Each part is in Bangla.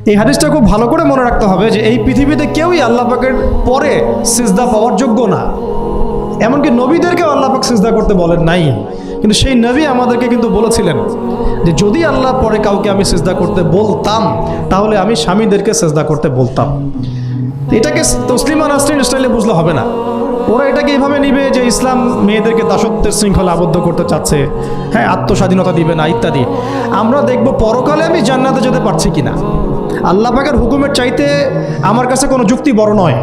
এই হাদিসটা খুব ভালো করে মনে রাখতে হবে যে এই পৃথিবীতে কেউই আল্লাহ পাকের পরে সিজদা পাওয়ার যোগ্য না। এমনকি নবীদেরকেও আল্লাহ পাক সিজদা করতে বলেন নাই, কিন্তু সেই নবী আমাদেরকে কিন্তু বলেছিলেন যে যদি আল্লাহ পরে কাউকে আমি সিজদা করতে বলতাম তাহলে আমি স্বামীদেরকে সিজদা করতে বলতাম। এটাকে তসলিমা নাসরিন স্টাইলে বুঝলে হবে না। ওরা এটাকে এইভাবে নিবে যে ইসলাম মেয়েদেরকে দাসত্বের শৃঙ্খলা আবদ্ধ করতে চাচ্ছে, হ্যাঁ, আত্মস্বাধীনতা দিবে না ইত্যাদি। আমরা দেখব পরকালে আমি জান্নাতে যেতে পারছি কিনা। আল্লাহ পাকের হুকুমের চাইতে আমার কাছে কোনো যুক্তি বড় নয়।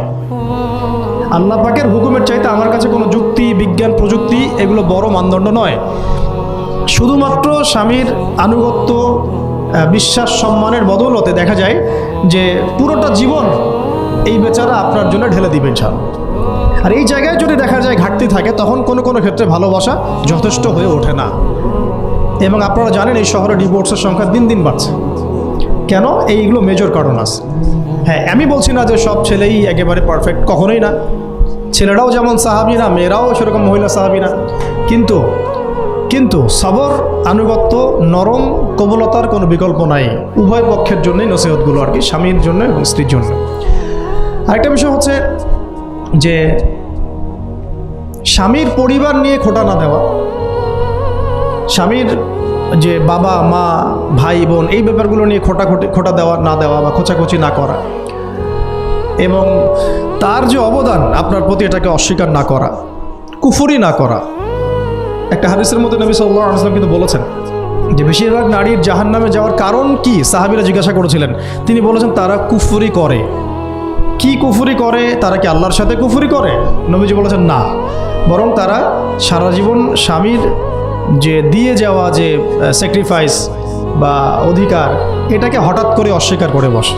আল্লাহ পাকের হুকুমের চাইতে আমার কাছে কোনো যুক্তি, বিজ্ঞান, প্রযুক্তি এগুলো বড় মানদণ্ড নয়। শুধুমাত্র স্বামীর আনুগত্য, বিশ্বাস, সম্মানের বদৌলতে দেখা যায় যে পুরোটা জীবন এই বেচারা আপনার জন্য ঢেলে দিবেন ইনশাআল্লাহ। আর এই জায়গায় যদি দেখা যায় ঘাটতি থাকে তখন কোনো কোনো ক্ষেত্রে ভালোবাসা যথেষ্ট হয়ে ওঠে না। এবং আপনারা জানেন এই শহরে ডিভোর্সের সংখ্যা দিন দিন বাড়ছে। কেন? এইগুলো মেজর কারণ আছে। হ্যাঁ, আমি বলছি না যে সব ছেলেই একেবারে পারফেক্ট, কখনোই না। ছেলেরাও যেমন সাহাবী না, মেয়েরাও সেরকম মহিলা সাহাবী না। কিন্তু সবর, আনুগত্য, নরম কোমলতার কোনো বিকল্প নাই। উভয় পক্ষের জন্যই নসিহতগুলো আর কি, স্বামীর জন্য এবং স্ত্রীর জন্য। আরেকটা বিষয় হচ্ছে যে স্বামীর পরিবার নিয়ে খোঁটা না দেওয়া, স্বামীর যে বাবা মা ভাই বোন এই ব্যাপারগুলো নিয়ে খোঁটা দেওয়া না দেওয়া বা খোঁচাখুচি না করা, এবং তার যে অবদান আপনার প্রতি এটাকে অস্বীকার না করা, কুফরি না করা। একটা হাদিসের মধ্যে নবী সাল্লাল্লাহু আলাইহি ওয়াসাল্লাম কিন্তু বলেছেন যে বেশিরভাগ নারীর জাহান্নামে যাওয়ার কারণ কি? সাহাবীরা জিজ্ঞাসা করেছিলেন, তিনি বলেছেন তারা কুফরি করে। কি কুফরি করে? তারা কি আল্লাহর সাথে কুফরি করে? নবীজি বলেছেন না, বরং তারা সারা জীবন স্বামীর যে দিয়ে যাওয়া যে স্যাক্রিফাইস বা অধিকার, এটাকে হঠাৎ করে অস্বীকার করে বসে,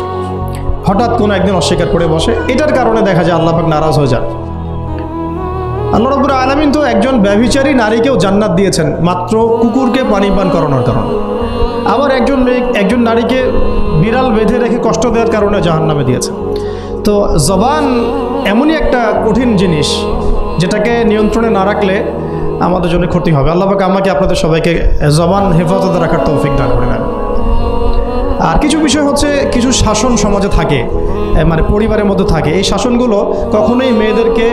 হঠাৎ কোনো একদিন অস্বীকার করে বসে। এটার কারণে দেখা যায় আল্লাহ পাক নারাজ হয়ে যান। আল্লাহ রাব্বুল আলামিন তো একজন ব্যভিচারী নারীকেও জান্নাত দিয়েছেন মাত্র কুকুরকে পানি পান করানোর কারণে। আবার একজন নারীকে বিড়াল বেঁধে রেখে কষ্ট দেওয়ার কারণে জাহান্নামে দিয়েছেন। তো জবান এমনই একটা কঠিন জিনিস যেটাকে নিয়ন্ত্রণে না রাখলে আমাদের জন্য ক্ষতি হবে। আল্লাহ পাক আমাকে আপনাদের সবাইকে জবান হেফাজতে রাখার তৌফিক দান করে নেন। আর কিছু বিষয় হচ্ছে, কিছু শাসন সমাজে থাকে, মানে পরিবারের মধ্যে থাকে। এই শাসনগুলো কখনোই মেয়েদেরকে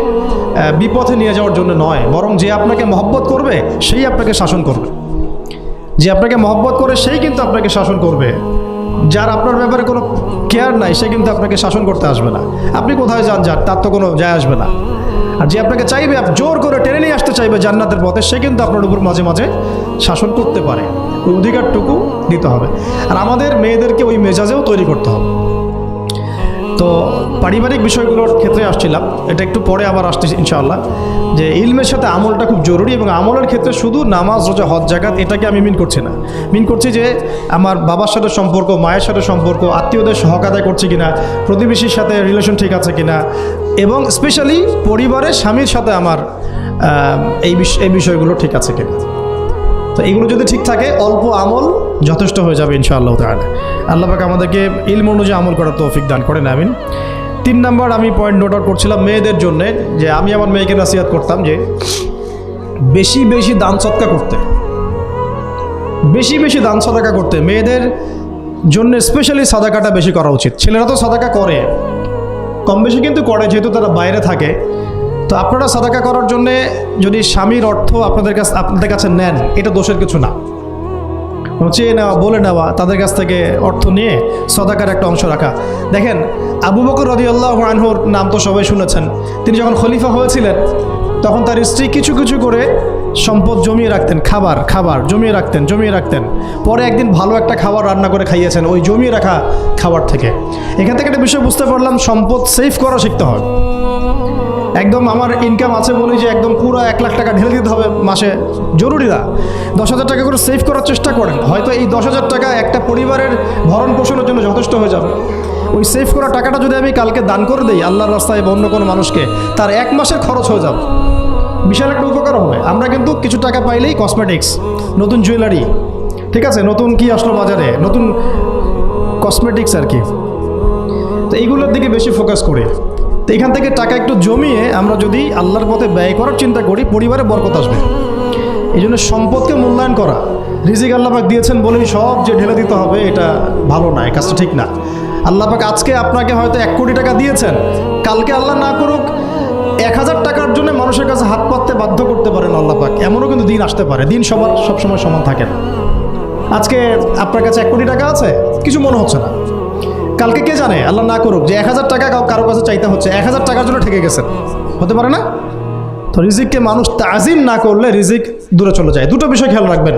বিপথে নিয়ে যাওয়ার জন্য নয়, বরং যে আপনাকে মহব্বত করবে সেই আপনাকে শাসন করবে। যে আপনাকে মহব্বত করে সেই কিন্তু আপনাকে শাসন করবে। যার আপনার ব্যাপারে কোনো কেয়ার নাই সে কিন্তু আপনাকে শাসন করতে আসবে না। আপনি কোথায় যান তার তো কোনো যায় আসবে না। আর যে আপনাকে চাইবে, জোর করে টেনে নিয়ে আসতে চাইবে জান্নাতের পথে, সে কিন্তু আপনার উপর মাঝে মাঝে শাসন করতে পারে। ওই অধিকারটুকু দিতে হবে। আর আমাদের মেয়েদেরকে ওই মেজাজেও তৈরি করতে হবে। তো পারিবারিক বিষয়গুলোর ক্ষেত্রে আসছিলাম, এটা একটু পরে আবার আসতেছি ইনশাআল্লাহ, যে ইলমের সাথে আমলটা খুব জরুরি। এবং আমলের ক্ষেত্রে শুধু নামাজ, রোজা, হজ, যাকাত এটাকে আমি মিন করছি না। মিন করছি যে আমার বাবার সাথে সম্পর্ক, মায়ের সাথে সম্পর্ক, আত্মীয়দের হক আদায় করছি কিনা, প্রতিবেশীর সাথে রিলেশন ঠিক আছে কিনা, এবং স্পেশালি পরিবারের স্বামীর সাথে আমার এই বিষয়গুলো ঠিক আছে কিনা। তো এইগুলো যদি ঠিক থাকে অল্প আমল যথেষ্ট হয়ে যাবে ইনশাআল্লাহ তাআলা। আল্লাহ পাক আমাদেরকে ইলম অনুযায়ী আমল করার তৌফিক দান করেন, আমিন। 3 নাম্বার আমি পয়েন্ট নোট আউট করছিলাম মেয়েদের জন্য, যে আমি আমার মেয়েকে নসিহত করতাম যে বেশি বেশি দান সদকা করতে, বেশি বেশি দান সদকা করতে। মেয়েদের জন্য স্পেশালি সাদাকাটা বেশি করা উচিত। ছেলেরা তো সাদাকা করে, কম বেশি কিন্তু করে, যেহেতু তারা বাইরে থাকে। তো আপনারা সাদাকা করার জন্যে যদি স্বামীর অর্থ আপনাদের কাছে নেন, এটা দোষের কিছু না। চেয়ে নেওয়া, বলে নেওয়া, তাদের কাছ থেকে অর্থ নিয়ে সাদাকার একটা অংশ রাখা। দেখেন, আবু বকর রাদিয়াল্লাহু আনহুর নাম তো সবাই শুনেছেন। তিনি যখন খলিফা হয়েছিলেন তখন তার স্ত্রী কিছু কিছু করে সম্পদ জমিয়ে রাখতেন, খাবার জমিয়ে রাখতেন। পরে একদিন ভালো একটা খাবার রান্না করে খাইয়েছেন ওই জমিয়ে রাখা খাবার থেকে। এখান থেকে একটা বিষয় বুঝতে পারলাম, সম্পদ সেভ করা শিখতে হয়। একদম আমার ইনকাম আছে বলি যে একদম পুরো 1 লাখ টাকা ঢেলে দিতে হবে মাসে, জরুরি না। 10,000 টাকা করে সেভ করার চেষ্টা করেন। হয়তো এই 10,000 টাকা একটা পরিবারের ভরণ পোষণের জন্য যথেষ্ট হয়ে যাবে। ওই সেভ করা টাকাটা যদি আমি কালকে দান করে দিই আল্লাহর রাস্তায় বা অন্য কোনো মানুষকে, তার 1 মাসের খরচ হয়ে যাবে, বিশাল একটা উপকার হবে। আমরা কিন্তু কিছু টাকা পাইলেই কসমেটিক্স, নতুন জুয়েলারি, ঠিক আছে, নতুন কি আসলো বাজারে, নতুন কসমেটিক্স আর কি, তো এইগুলোর দিকে বেশি ফোকাস করি। তো এখান থেকে টাকা একটু জমিয়ে আমরা যদি আল্লাহর পথে ব্যয় করার চিন্তা করি, পরিবারে বরকত আসবে। এই জন্য সম্পদকে মূল্যায়ন করা, রিজিক আল্লাহ পাক দিয়েছেন বলেই সব যে ঢেলে দিতে হবে, এটা ভালো না, এই কাজটা ঠিক না। আল্লাহ পাক আজকে আপনাকে হয়তো 1 কোটি টাকা দিয়েছেন, কালকে আল্লাহ না করুক 1000 টাকার জন্য মানুষের কাছে হাত পাততে বাধ্য করতে পারেন আল্লাহ পাক। এমনও কিন্তু দিন আসতে পারে, দিন সবসময় সমান থাকে না। আজকে আপনার কাছে 1 কোটি টাকা আছে, কিছু মনে হচ্ছে না, কালকে কে জানে আল্লাহ না করুক যে 1000 টাকা কারো কাছে চাইতে হচ্ছে, 1000 টাকার জন্য ঠেকে গেছেন, হতে পারে না? তো রিজিককে মানুষ তাজিম না করলে রিজিক দূরে চলে যায়। দুটো বিষয় খেয়াল রাখবেন,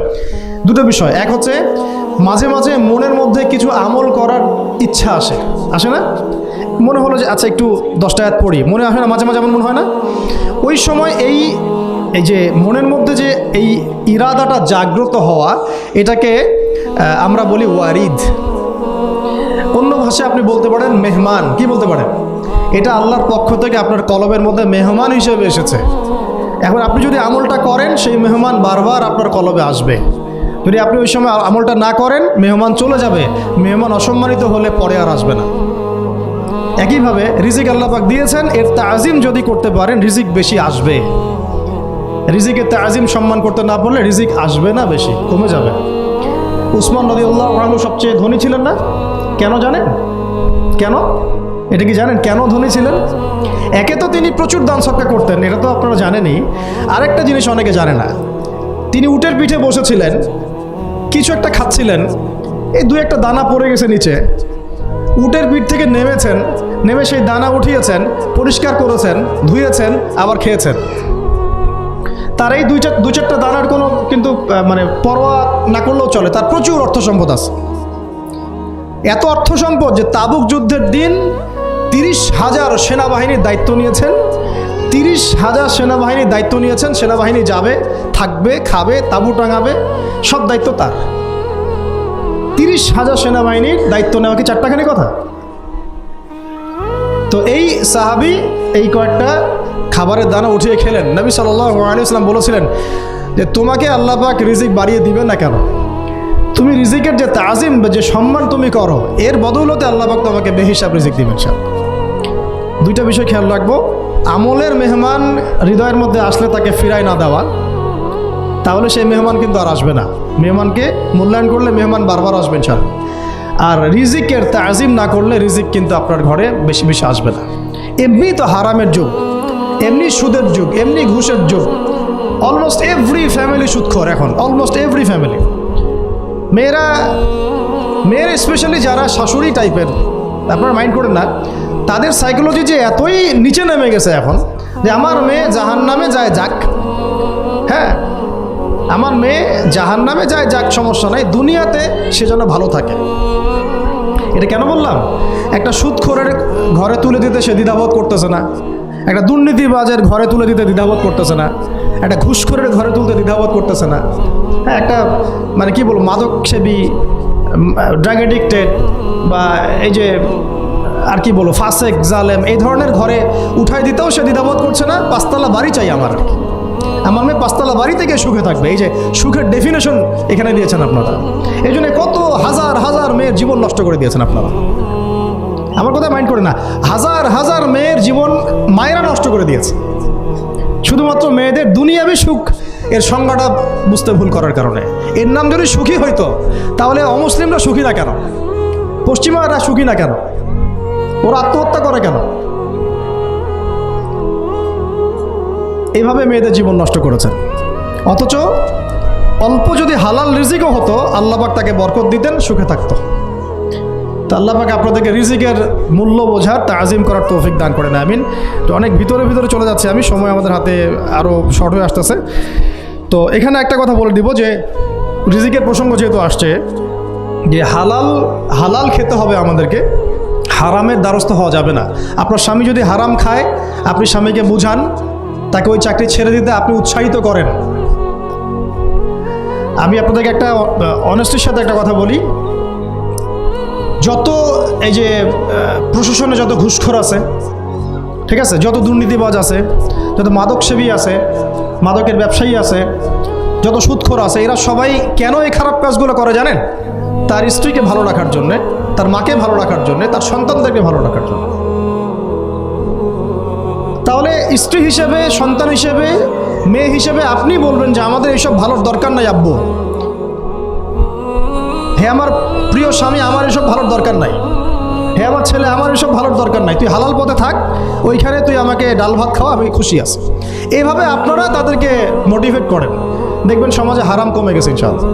দুটো বিষয়। এক হচ্ছে মাঝে মাঝে মনের মধ্যে কিছু আমল করার ইচ্ছা আসে না? মনে হলো যে আচ্ছা একটু 10টা আয়াত পড়ি, মনে আসে না মাঝে মাঝে? এমন মনে হয় না? ওই সময় এই যে মনের মধ্যে যে এই ইরাদাটা জাগ্রত হওয়া, এটাকে আমরা বলি ওয়ারিদ। অন্য ভাষায় আপনি বলতে পারেন মেহমান। কি বলতে পারেন? এটা আল্লাহর পক্ষ থেকে আপনার কলবের মধ্যে মেহমান হিসেবে এসেছে। এখন আপনি যদি আমলটা করেন, সেই মেহমান বারবার আপনার কলবে আসবে। যদি আপনি ওই সময় আমলটা না করেন, মেহমান চলে যাবে, মেহমান অসম্মানিত হলে পরে আর আসবে না। একইভাবে রিজিক আল্লাহ পাক দিয়েছেন, এর তাজিম যদি করতে পারেন রিজিক বেশি আসবে। রিজিকের তাজিম সম্মান করতে না পারলে রিজিক আসবে না, বেশি কমে যাবে। উসমান রাদিয়াল্লাহু আনহু সবচেয়ে ধনী ছিলেন না? কেন জানেন? কেন? এটা কি জানেন কেন ধনী ছিলেন? একে তো তিনি প্রচুর দান সদকা করতেন, এটা তো আপনারা জানেনই। আরেকটা জিনিস অনেকে জানে না, তিনি উটের পিঠে বসেছিলেন, কিছু একটা খাচ্ছিলেন, এই 2-1টা দানা পড়ে গেছে নিচে। উটের পিঠ থেকে নেমেছেন, নেমে সেই দানা উঠিয়েছেন, পরিষ্কার করেছেন, ধুয়েছেন, আবার খেয়েছেন। তার এই 2-4টা দানার কোনো কিন্তু মানে পরোয়া না করলেও চলে, তার প্রচুর অর্থ সম্পদ আছে। এত অর্থ সম্পদ যে তাবুক যুদ্ধের দিন 30,000 সেনাবাহিনীর দায়িত্ব নিয়েছেন। 30,000 সেনাবাহিনীর দায়িত্ব নিয়েছেন। সেনাবাহিনী যাবে, থাকবে, খাবে, তাঁবু টাঙাবে, সব দায়িত্ব তার। 30,000 সেনাবাহিনীর দায়িত্ব নেওয়া কি চারটাখানি কথা? তো এই সাহাবী এই কয়েকটা খাবারের দানা উঠিয়ে খেলেন। নবী সাল্লাল্লাহু আলাইহি ওয়াসাল্লাম বলেছিলেন যে তোমাকে আল্লাহ পাক রিজিক বাড়িয়ে দিবেন না কেন? তুমি রিজিকের যে তাজিম বা যে সম্মান তুমি করো, এর বদৌলতে আল্লাহ পাক তোমাকে বেহিসাব রিজিক দিবেন। দুইটা বিষয় খেয়াল রাখবো। আমলের মেহমান হৃদয়ের মধ্যে আসলে তাকে ফিরায় না দেওয়া, তাহলে সেই মেহমান কিন্তু আর আসবে না। মেহমানকে মূল্যায়ন করলে মেহমান বারবার আসবেন স্যার। আর রিজিকের তাজিম না করলে রিজিক কিন্তু আপনার ঘরে বেশি বেশি আসবে না। এমনি তো হারামের যুগ, এমনি সুদের যুগ, এমনি ঘুষের যুগ। অলমোস্ট এভরি ফ্যামিলি সুদখোর এখন, অলমোস্ট এভরি ফ্যামিলি। মেয়ের স্পেশালি যারা শাশুড়ি টাইপের, আপনারা মাইন্ড করেন না, তাদের সাইকোলজি যে এতই নিচে নেমে গেছে এখন যে আমার মেয়ে জাহান্নামে যায় যাক, হ্যাঁ আমার মেয়ে জাহান্নামে যায় যাক, সমস্যা নাই, দুনিয়াতে সে যেন ভালো থাকে। এটা কেন বললাম? একটা সুদখোরের ঘরে তুলে দিতে সে দ্বিধাবোধ করতেছে না, একটা দুর্নীতিবাজের ঘরে তুলে দিতে দ্বিধাবোধ করতেছে না, একটা ঘুষখোরের ঘরে তুলতে দ্বিধাবোধ করতেছে না, হ্যাঁ একটা মানে কি বলবো মাদকসেবী, ড্রাগ এডিক্টেড বা এই যে আর কি বলবো ফাসেক জালেম, এই ধরনের ঘরে উঠাই দিতেও সে দ্বিধাবোধ করছে না। 5তলা বাড়ি চাই আমার মেয়ে 5তলা বাড়ি থেকে সুখে থাকবে। এই যে সুখের ডেফিনেশন এখানে দিয়েছেন আপনারা। এই জন্য কত হাজার হাজার মেয়ের জীবন নষ্ট করে দিয়েছেন আপনারা। আমার কথা মাইন্ড করে না, হাজার হাজার মেয়ের জীবন মায়েরা নষ্ট করে দিয়েছে, শুধুমাত্র মেয়েদের দুনিয়াবি সুখ এর সংজ্ঞাটা বুঝতে ভুল করার কারণে। এর নাম যদি সুখী হইতো তাহলে অমুসলিমরা সুখী না কেন? পশ্চিমারা সুখী না কেন? ওরা আত্মহত্যা করে কেন? এইভাবে মেয়েদের জীবন নষ্ট করেছেন। অথচ অল্প যদি হালাল রিজিকও হতো, আল্লাহ পাক তাকে বরকত দিতেন, সুখে থাকতো। তো আল্লাহ পাক আপনাদেরকে রিজিকের মূল্য বোঝার, তাজিম করার তৌফিক দান করেন, আমিন। তো অনেক ভিতরে চলে যাচ্ছে আমি, সময় আমাদের হাতে আরও শর্ট হয়ে আসতেছে। তো এখানে একটা কথা বলে দিব যে রিজিকের প্রসঙ্গ যেহেতু আসছে, যে হালাল খেতে হবে আমাদেরকে, হারামের দ্বারস্থ হওয়া যাবে না। আপনার স্বামী যদি হারাম খায়, আপনি স্বামীকে বুঝান, তাকে ওই চাকরি ছেড়ে দিতে আপনি উৎসাহিত করেন। আমি আপনাদেরকে একটা অনেস্টির সাথে একটা কথা বলি, যত এই যে প্রশাসনে যত ঘুষখোর আছে, ঠিক আছে, যত দুর্নীতিবাজ আছে, যত মাদকসেবী আছে, মাদকের ব্যবসায়ী আছে, যত সুদখোর আছে, এরা সবাই কেন এই খারাপ কাজগুলো করে জানেন? তার স্ত্রীকে ভালো রাখার জন্যে, তার মাকে ভালো রাখার জন্যে, তার সন্তানদেরকে ভালো রাখার জন্য। তাহলে স্ত্রী হিসেবে, সন্তান হিসেবে, মেয়ে হিসেবে আপনি বলবেন যে আমাদের এইসব ভালোর দরকার নাই আব্বু, হে আমার প্রিয় স্বামী, আমার এসব ভালোর দরকার নাই, হে আমার ছেলে, আমার এসব ভালোর দরকার নাই, তুই হালাল পথে থাক, ওইখানে তুই আমাকে ডাল ভাত খাওয়া, আমি খুশি আছি। এইভাবে আপনারা তাদেরকে মোটিভেট করেন, দেখবেন সমাজে হারাম কমে গেছে ইনশাআল্লাহ।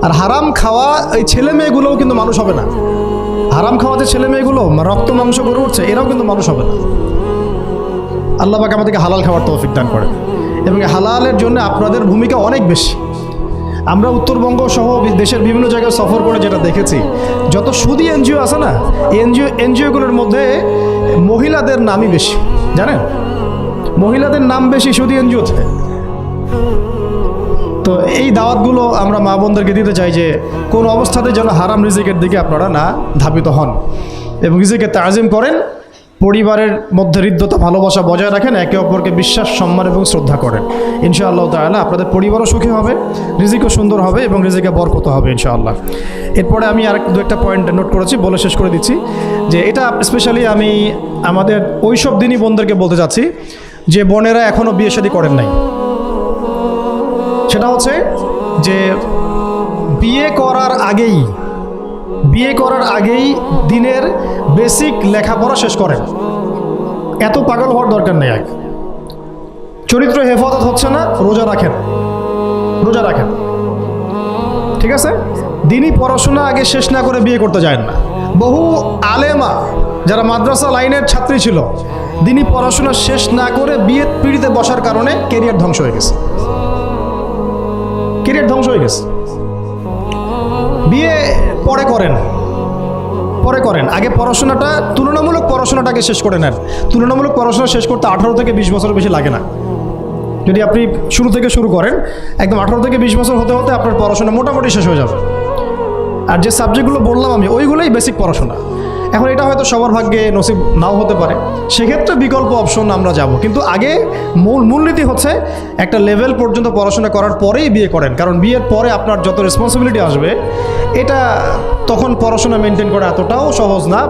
আর হারাম খাওয়া এই ছেলে মেয়েগুলোও কিন্তু মানুষ হবে না। হারাম খাওয়াতে ছেলে মেয়েগুলো রক্ত মাংস করে উঠছে, এরাও কিন্তু মানুষ হবে না। আল্লাহ পাক আমাদেরকে হালাল খাওয়ার তৌফিক দান করেন, এবং হালালের জন্য আপনাদের ভূমিকা অনেক বেশি। আমরা উত্তরবঙ্গ সহ দেশের বিভিন্ন জায়গায় সফর করে যেটা দেখেছি, যত সুদী এনজিও আছে না, এনজিওগুলোর মধ্যে মহিলাদের নামই বেশি, জানেন? মহিলাদের নাম বেশি সুদী এনজিওতে। তো এই দাওয়াতগুলো আমরা মা বোনদেরকে দিতে চাই যে কোন অবস্থাতে যেন হারাম রিজিকের দিকে আপনারা না ধাবিত হন, এবং রিজিকে তাজিম করেন, পরিবারের মধ্যে হৃদ্যতা ভালোবাসা বজায় রাখেন, একে অপরকে বিশ্বাস, সম্মান এবং শ্রদ্ধা করেন। ইনশাআল্লাহ তাআলা আপনাদের পরিবারও সুখী হবে, রিজিকও সুন্দর হবে, এবং রিজিকে বরকত হবে ইনশাআল্লাহ। এরপরে আমি আর দু একটা পয়েন্ট নোট করেছি, বলে শেষ করে দিচ্ছি যে এটা স্পেশালি আমি আমাদের ওইসব দিনই বোনদেরকে বলতে চাচ্ছি যে বোনেরা এখনও বিয়ে শাদী করেন নাই। সেটা হচ্ছে যে বিয়ে করার আগেই দিনের বেসিক লেখাপড়া শেষ করেন। এত পাগল হওয়ার দরকার নেই। আগে চরিত্র হেফাজত হচ্ছে না, রোজা রাখেন, ঠিক আছে? দিনই পড়াশোনা আগে শেষ না করে বিয়ে করতে যায় না। বহু আলেমা যারা মাদ্রাসা লাইনের ছাত্রী ছিল, দিনই পড়াশোনা শেষ না করে বিয়ে পিড়িতে বসার কারণে কেরিয়ার ধ্বংস হয়ে গেছে। বিয়ে পরে করেন, আগে পড়াশোনাটা, তুলনামূলক পড়াশোনাটাকে শেষ করে নেন। তুলনামূলক পড়াশোনা শেষ করতে 18 থেকে 20 বছর বেশি লাগে না। যদি আপনি শুরু থেকে শুরু করেন, একদম 18 থেকে 20 বছর হতে হতে আপনার পড়াশোনা মোটামুটি শেষ হয়ে যাবে। আর যে সাবজেক্টগুলো বললাম আমি, ওইগুলোই বেসিক পড়াশোনা। এখন এটা হয়তো সবার ভাগ্যে নসিব নাও হতে পারে, সেক্ষেত্রে বিকল্প অপশন আমরা যাব। কিন্তু আগে মূলনীতি হচ্ছে একটা লেভেল পর্যন্ত পড়াশোনা করার পরেই বিয়ে করেন, কারণ বিয়ের পরে আপনার যত রেসপন্সিবিলিটি আসবে, এটা তখন পড়াশোনা মেনটেন করা এতটাও সহজ না,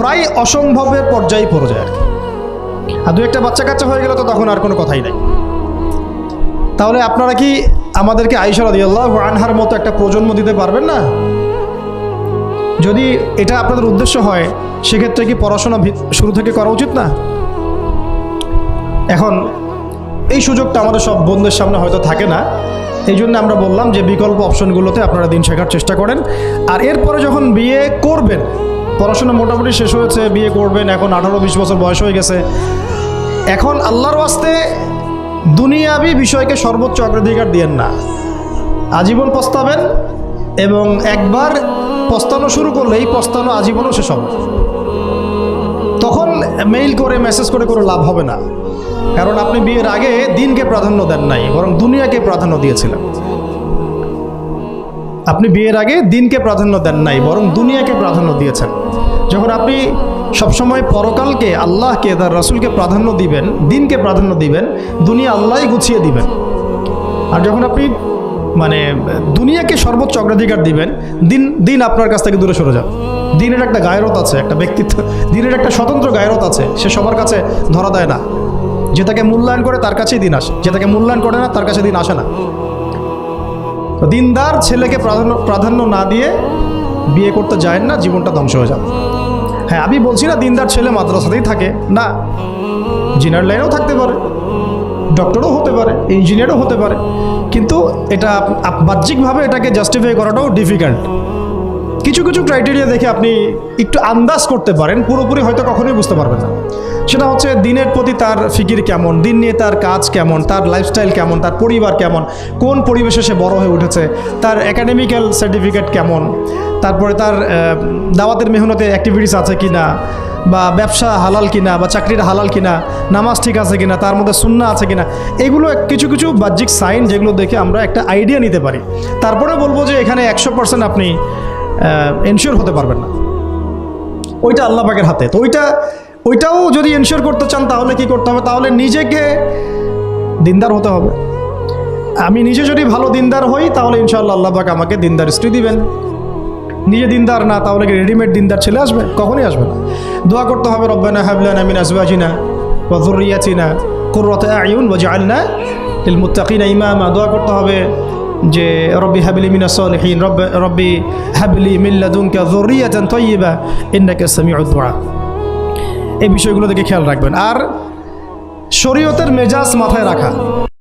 প্রায় অসম্ভবের পর্যায়ে পড়ে যায় আর কি। আর দু একটা বাচ্চা কাচ্চা হয়ে গেলে তো তখন আর কোনো কথাই নাই। তাহলে আপনারা কি আমাদেরকে আয়েশা রাদিয়াল্লাহু আনহার মতো একটা প্রজন্ম দিতে পারবেন না? যদি এটা আপনাদের উদ্দেশ্য হয়, সেক্ষেত্রে কি পড়াশোনা শুরু থেকে করা উচিত না? এখন এই সুযোগটা আমাদের সব বন্ধুদের সামনে হয়তো থাকে না, এই জন্য আমরা বললাম যে বিকল্প অপশনগুলোতে আপনারা দিন শেখার চেষ্টা করেন। আর এরপরে যখন বিয়ে করবেন, পড়াশোনা মোটামুটি শেষ হয়েছে, বিয়ে করবেন, এখন 18-20 বছর বয়স হয়ে গেছে, এখন আল্লাহর ওয়াস্তে দুনিয়াবি বিষয়কে সর্বোচ্চ অগ্রাধিকার দিয়েন না। আজীবন পস্তাবেন, এবং একবার পস্তানো শুরু করলে এই পস্তানো আজীবনও শেষ হবে। তখন মেইল করে মেসেজ করে কোনো লাভ হবে না, কারণ আপনি বিয়ের আগে দিনকে প্রাধান্য দেন নাই, বরং দুনিয়াকে প্রাধান্য দিয়েছিলেন। আপনি বিয়ের আগে দিনকে প্রাধান্য দেন নাই, বরং দুনিয়াকে প্রাধান্য দিয়েছেন। যখন আপনি সবসময় পরকালকে, আল্লাহকে, তার রাসূলকে প্রাধান্য দিবেন, দিনকে প্রাধান্য দিবেন, দুনিয়া আল্লাহই গুছিয়ে দিবেন। আর যখন আপনি দুনিয়াকে সর্বোচ্চ অগ্রাধিকার দিবেন, দিন আপনার কাছ থেকে দূরে সরে যাবে। দিনের একটা গায়রত আছে, একটা ব্যক্তিত্ব, দিনের একটা স্বতন্ত্র গায়রত আছে, সে সবার কাছে ধরা দেয় না। যে তাকে মূল্যায়ন করে তার কাছেই দিন আসে, যে তাকে মূল্যায়ন করে না তার কাছে দিন আসে না। দিনদার ছেলেকে প্রাধান্য না দিয়ে বিয়ে করতে যায় না, জীবনটা ধ্বংস হয়ে যাবে। হ্যাঁ, আমি বলছি না দিনদার ছেলে মাদ্রাসাতেই থাকে না, ইঞ্জিনিয়ার লাইনেও থাকতে পারে, ডক্টরও হতে পারে, ইঞ্জিনিয়ারও হতে পারে, কিন্তু এটা বাহ্যিকভাবে এটাকে জাস্টিফাই করাটাও ডিফিকাল্ট। কিছু ক্রাইটেরিয়া দেখে আপনি একটু আন্দাজ করতে পারেন, পুরোপুরি হয়তো কখনোই বুঝতে পারবেন না। সেটা হচ্ছে দিনের প্রতি তার ফিকির কেমন, দিন নিয়ে তার কাজ কেমন, তার লাইফস্টাইল কেমন, তার পরিবার কেমন, কোন পরিবেশে সে বড় হয়ে উঠেছে, তার একাডেমিক্যাল সার্টিফিকেট কেমন, তারপরে তার দাওয়াতের মেহনতে অ্যাক্টিভিটিস আছে কিনা, বা ব্যবসা হালাল কিনা, বা চাকরির হালাল কিনা, নামাজ ঠিক আছে কিনা, তার মধ্যে সুন্নাহ আছে কিনা, এগুলো কিছু বাহ্যিক সাইন যেগুলো দেখে আমরা একটা আইডিয়া নিতে পারি। তারপরে বলবো যে এখানে 100% আপনি এনশিওর হতে পারবেন না, ওইটা আল্লাহ পাকের হাতে। তো ওইটাও যদি এনশিওর করতে চান তাহলে কি করতে হবে? তাহলে নিজেকে দিনদার হতে হবে। আমি নিজে যদি ভালো দিনদার হই তাহলে ইনশাআল্লাহ আল্লাহ পাক আমাকে দিনদার স্ত্রী দিবেন। নিজে দিনদার না, তাহলে কি রেডিমেড দিনদার ছেলে আসবে? কখনই আসবে না। দোয়া করতে হবে, রব্বানা হাব লানা মিন আজওয়াজিনা ওয়া যুররিয়াতিনা কুররাতা আ'য়ুন ওয়াজআলনা লিল মুত্তাকিনা ইমামা। দোয়া করতে হবে, যে রব্বি হাবলি মিনাস সালিহিন, রব্বি হাবলি মিন লাদুনকা যুররিয়াতান তাইয়্যিবা ইন্নাকা সামিউদ দুআ। এই বিষয়গুলো থেকে খেয়াল রাখবেন। আর শরীয়তের মেজাজ মাথায় রাখা।